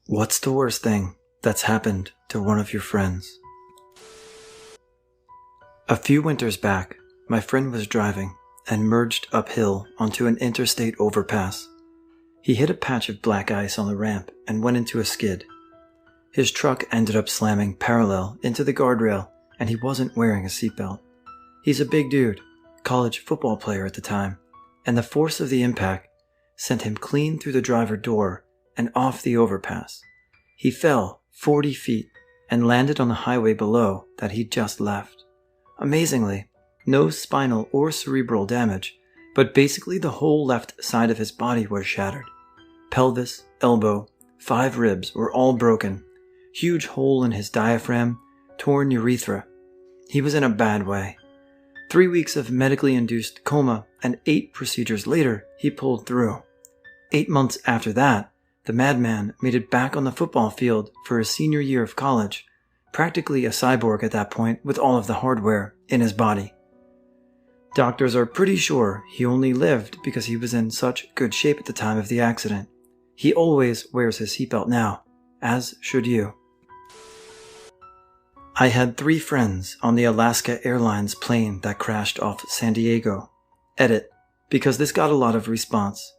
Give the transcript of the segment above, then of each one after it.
What's the worst thing that's happened to one of your friends? A few winters back, my friend was driving and merged uphill onto an interstate overpass. He hit a patch of black ice on the ramp and went into a skid. His truck ended up slamming parallel into the guardrail, and he wasn't wearing a seatbelt. He's a big dude, college football player at the time, and the force of the impact sent him clean through the driver door and off the overpass. He fell 40 feet and landed on the highway below that he'd just left. Amazingly, no spinal or cerebral damage, but basically the whole left side of his body was shattered. Pelvis, elbow, 5 ribs were all broken, huge hole in his diaphragm, torn urethra. He was in a bad way. 3 weeks of medically induced coma and 8 procedures later, he pulled through. 8 months after that, the madman made it back on the football field for his senior year of college, practically a cyborg at that point with all of the hardware in his body. Doctors are pretty sure he only lived because he was in such good shape at the time of the accident. He always wears his seatbelt now, as should you. I had 3 friends on the Alaska Airlines plane that crashed off San Diego. Edit, because this got a lot of response.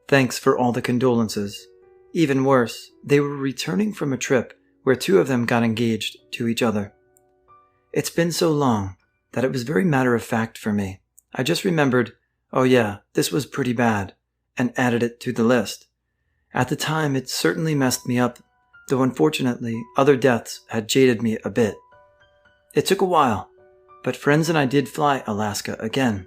Thanks for all the condolences. Even worse, they were returning from a trip where 2 of them got engaged to each other. It's been so long that it was very matter-of-fact for me. I just remembered, oh yeah, this was pretty bad, and added it to the list. At the time, it certainly messed me up, though unfortunately, other deaths had jaded me a bit. It took a while, but friends and I did fly Alaska again.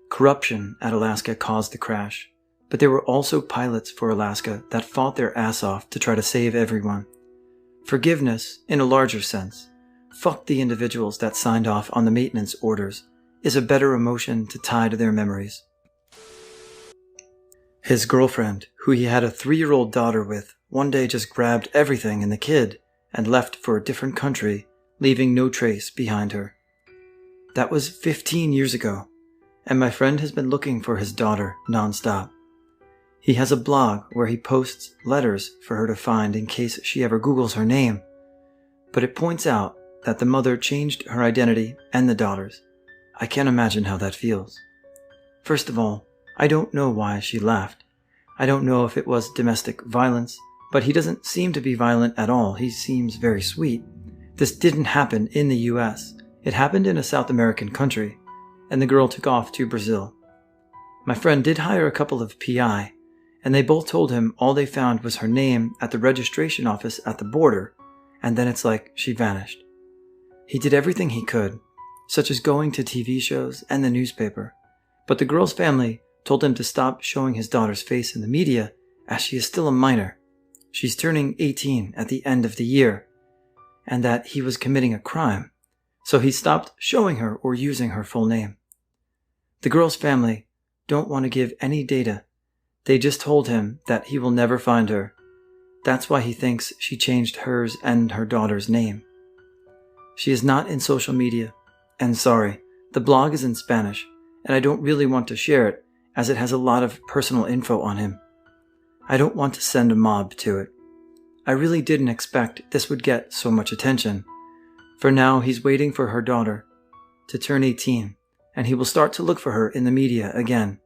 Corruption at Alaska caused the crash, but there were also pilots for Alaska that fought their ass off to try to save everyone. Forgiveness, in a larger sense, fuck the individuals that signed off on the maintenance orders, is a better emotion to tie to their memories. His girlfriend, who he had a 3-year-old daughter with, one day just grabbed everything and the kid and left for a different country, leaving no trace behind her. That was 15 years ago, and my friend has been looking for his daughter nonstop. He has a blog where he posts letters for her to find in case she ever Googles her name, but it points out that the mother changed her identity and the daughter's. I can't imagine how that feels. First of all, I don't know why she left. I don't know if it was domestic violence, but he doesn't seem to be violent at all. He seems very sweet. This didn't happen in the US. It happened in a South American country, and the girl took off to Brazil. My friend did hire a couple of PI, and they both told him all they found was her name at the registration office at the border, and then it's like she vanished. He did everything he could, such as going to TV shows and the newspaper, but the girl's family told him to stop showing his daughter's face in the media as she is still a minor. She's turning 18 at the end of the year, and that he was committing a crime, so he stopped showing her or using her full name. The girl's family don't want to give any data. They just told him that he will never find her. That's why he thinks she changed hers and her daughter's name. She is not in social media, and sorry, the blog is in Spanish, and I don't really want to share it as it has a lot of personal info on him. I don't want to send a mob to it. I really didn't expect this would get so much attention. For now, he's waiting for her daughter to turn 18, and he will start to look for her in the media again.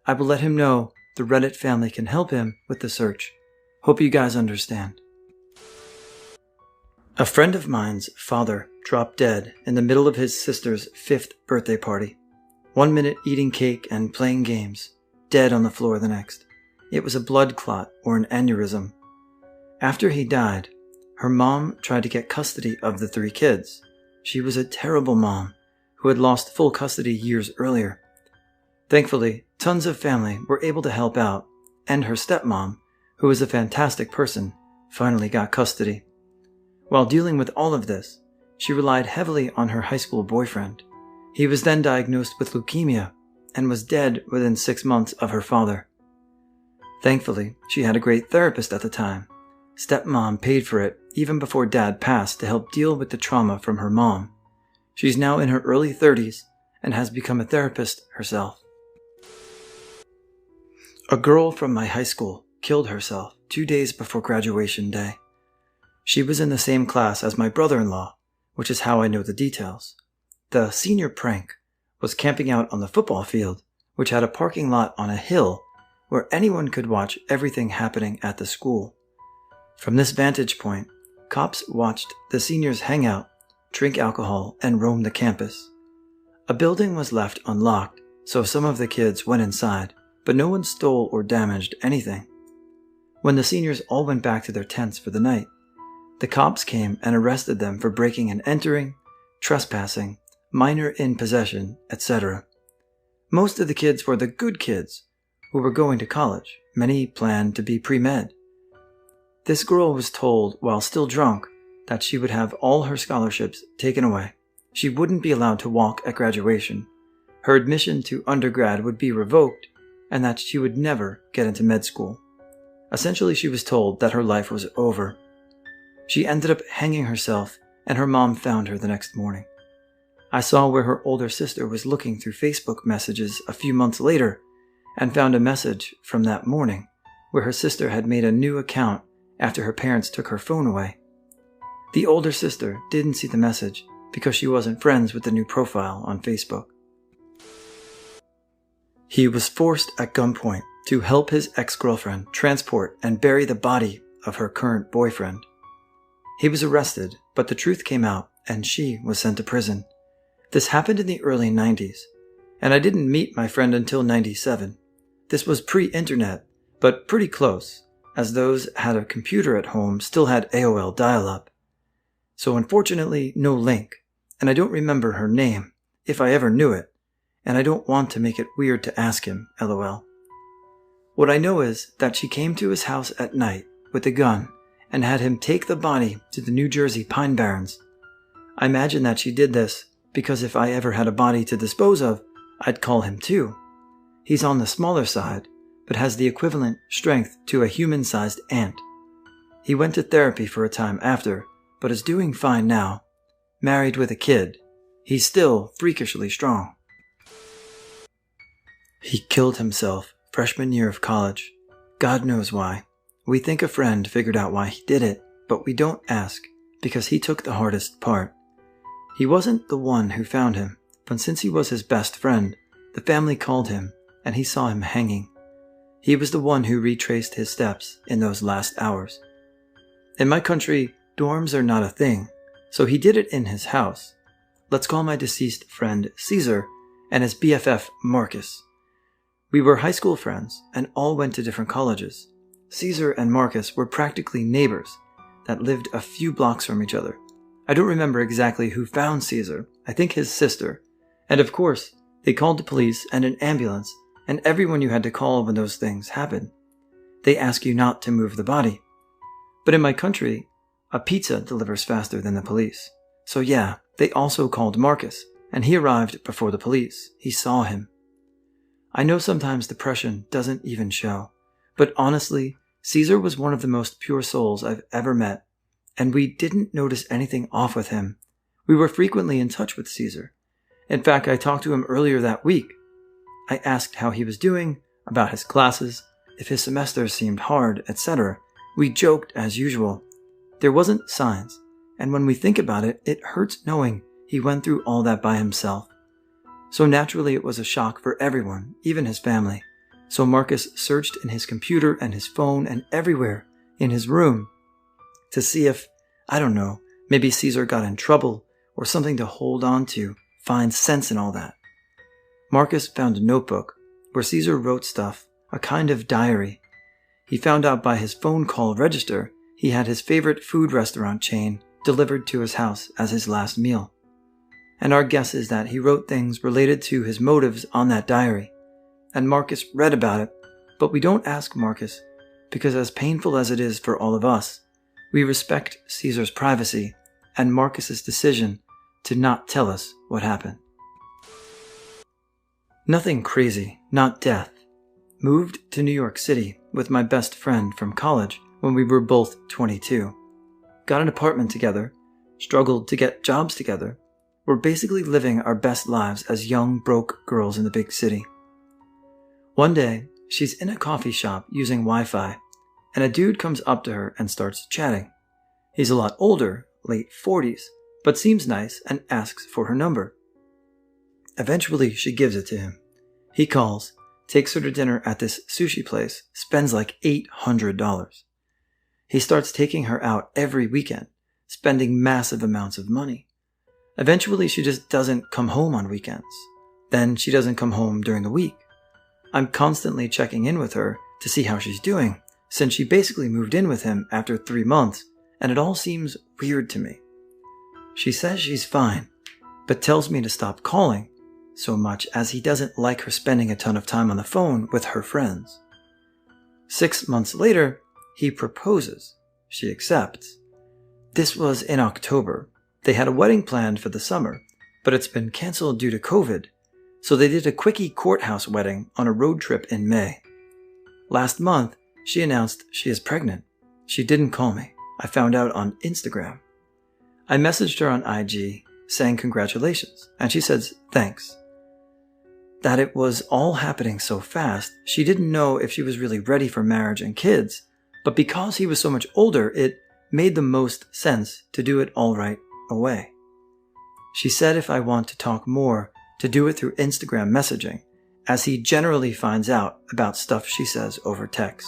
I will let him know the Reddit family can help him with the search. Hope you guys understand. A friend of mine's father dropped dead in the middle of his sister's 5th birthday party. 1 minute eating cake and playing games, dead on the floor the next. It was a blood clot or an aneurysm. After he died, her mom tried to get custody of the 3 kids. She was a terrible mom who had lost full custody years earlier. Thankfully, tons of family were able to help out, and her stepmom, who was a fantastic person, finally got custody. While dealing with all of this, she relied heavily on her high school boyfriend. He was then diagnosed with leukemia and was dead within 6 months of her father. Thankfully, she had a great therapist at the time. Stepmom paid for it even before Dad passed to help deal with the trauma from her mom. She's now in her early 30s and has become a therapist herself. A girl from my high school killed herself. 2 days before graduation day. She was in the same class as my brother-in-law, which is how I know the details. The senior prank was camping out on the football field, which had a parking lot on a hill where anyone could watch everything happening at the school. From this vantage point, cops watched the seniors hang out, drink alcohol, and roam the campus. A building was left unlocked, so some of the kids went inside, but no one stole or damaged anything. When the seniors all went back to their tents for the night, the cops came and arrested them for breaking and entering, trespassing, minor in possession, etc. Most of the kids were the good kids who were going to college. Many planned to be pre-med. This girl was told, while still drunk, that she would have all her scholarships taken away. She wouldn't be allowed to walk at graduation. Her admission to undergrad would be revoked, and that she would never get into med school. Essentially, she was told that her life was over. She ended up hanging herself, and her mom found her the next morning. I saw where her older sister was looking through Facebook messages a few months later and found a message from that morning where her sister had made a new account after her parents took her phone away. The older sister didn't see the message because she wasn't friends with the new profile on Facebook. He was forced at gunpoint to help his ex-girlfriend transport and bury the body of her current boyfriend. He was arrested, but the truth came out and she was sent to prison. This happened in the early 90s, and I didn't meet my friend until 97. This was pre-internet, but pretty close, as those had a computer at home still had AOL dial-up. So unfortunately, no link, and I don't remember her name, if I ever knew it, and I don't want to make it weird to ask him, lol. What I know is that she came to his house at night with a gun and had him take the body to the New Jersey Pine Barrens. I imagine that she did this because if I ever had a body to dispose of, I'd call him too. He's on the smaller side, but has the equivalent strength to a human-sized ant. He went to therapy for a time after, but is doing fine now. Married with a kid. He's still freakishly strong. He killed himself freshman year of college. God knows why. We think a friend figured out why he did it, but we don't ask, because he took the hardest part. He wasn't the one who found him, but since he was his best friend, the family called him, and he saw him hanging. He was the one who retraced his steps in those last hours. In my country, dorms are not a thing, so he did it in his house. Let's call my deceased friend Caesar and his BFF Marcus. We were high school friends and all went to different colleges. Caesar and Marcus were practically neighbors that lived a few blocks from each other. I don't remember exactly who found Caesar, I think his sister. And of course, they called the police and an ambulance and everyone you had to call when those things happen. They ask you not to move the body. But in my country, a pizza delivers faster than the police. So yeah, they also called Marcus, and he arrived before the police. He saw him. I know sometimes depression doesn't even show, but honestly, Caesar was one of the most pure souls I've ever met, and we didn't notice anything off with him. We were frequently in touch with Caesar. In fact, I talked to him earlier that week. I asked how he was doing, about his classes, if his semesters seemed hard, etc. We joked as usual. There wasn't signs, and when we think about it, it hurts knowing he went through all that by himself. So naturally it was a shock for everyone, even his family. So Marcus searched in his computer and his phone and everywhere in his room to see if, I don't know, maybe Caesar got in trouble or something to hold on to, find sense in all that. Marcus found a notebook where Caesar wrote stuff, a kind of diary. He found out by his phone call register he had his favorite food restaurant chain delivered to his house as his last meal. And our guess is that he wrote things related to his motives on that diary. And Marcus read about it, but we don't ask Marcus because as painful as it is for all of us, we respect Caesar's privacy and Marcus's decision to not tell us what happened. Nothing crazy, not death. Moved to New York City with my best friend from college when we were both 22. Got an apartment together, struggled to get jobs together. We're basically living our best lives as young, broke girls in the big city. One day, she's in a coffee shop using Wi-Fi, and a dude comes up to her and starts chatting. He's a lot older, late 40s, but seems nice and asks for her number. Eventually, she gives it to him. He calls, takes her to dinner at this sushi place, spends like $800. He starts taking her out every weekend, spending massive amounts of money. Eventually, she just doesn't come home on weekends. Then she doesn't come home during the week. I'm constantly checking in with her to see how she's doing, since she basically moved in with him after 3 months, and it all seems weird to me. She says she's fine, but tells me to stop calling so much as he doesn't like her spending a ton of time on the phone with her friends. 6 months later, he proposes. She accepts. This was in October. They had a wedding planned for the summer, but it's been canceled due to COVID, so they did a quickie courthouse wedding on a road trip in May. Last month, she announced she is pregnant. She didn't call me. I found out on Instagram. I messaged her on IG saying congratulations, and she says thanks. That it was all happening so fast, she didn't know if she was really ready for marriage and kids, but because he was so much older, it made the most sense to do it all right away. She said if I want to talk more, to do it through Instagram messaging, as he generally finds out about stuff she says over text.